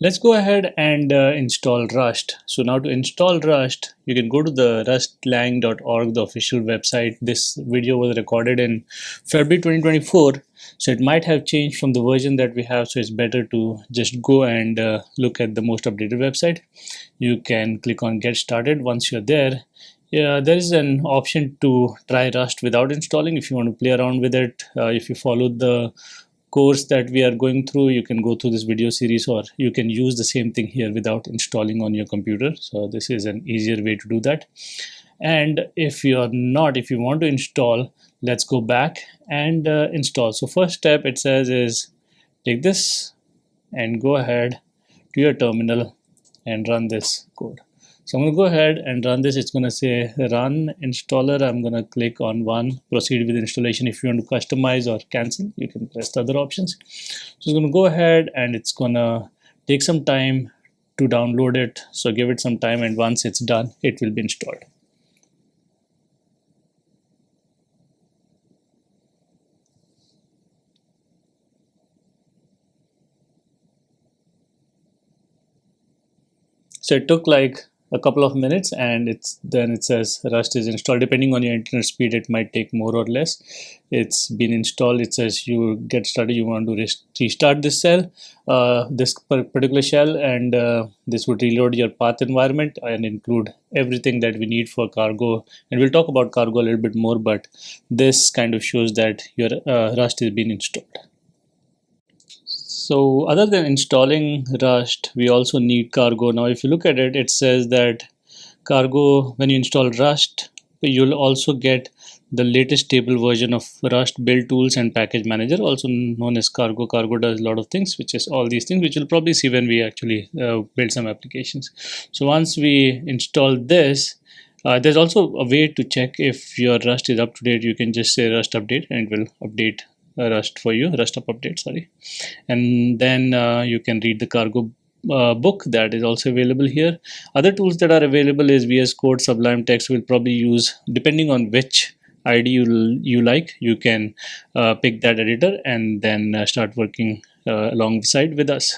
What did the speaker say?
Let's go ahead and install Rust. So now to install Rust, you can go to the rustlang.org, the official website. This video was recorded in February 2024, so it might have changed from the version that we have, so it's better to just go and look at the most updated website. You can click on Get Started. Once you're there, there is an option to try Rust without installing if you want to play around with it. If you follow the course that we are going through, you can go through this video series, or you can use the same thing here without installing on your computer. So this is an easier way to do that. And if you want to install, let's go back and install. So first step it says is take this and go ahead to your terminal and run this code. So I'm going to go ahead and run this. It's going to say run installer. I'm going to click on one, proceed with installation. If you want to customize or cancel, you can press the other options. So it's going to go ahead and it's going to take some time to download it. So give it some time, and once it's done, it will be installed. So it took like a couple of minutes, and then it says Rust is installed. Depending on your internet speed, it might take more or less. It's been installed. It says you get started. You want to restart this particular shell, and this would reload your path environment and include everything that we need for cargo. And we'll talk about cargo a little bit more, but this kind of shows that your Rust is being installed. So other than installing Rust, we also need cargo. Now if you look at it, it says that cargo, when you install Rust, you'll also get the latest stable version of Rust build tools and package manager, also known as cargo. Cargo does a lot of things, which is all these things, which you'll probably see when we actually build some applications. So once we install this, there's also a way to check if your Rust is up to date. You can just say Rust update and it will update Rust for you, Rustup update, sorry. And then you can read the cargo book that is also available here. Other tools that are available is VS Code, Sublime Text. Will probably use, depending on which ID you like, you can pick that editor and then start working alongside with us.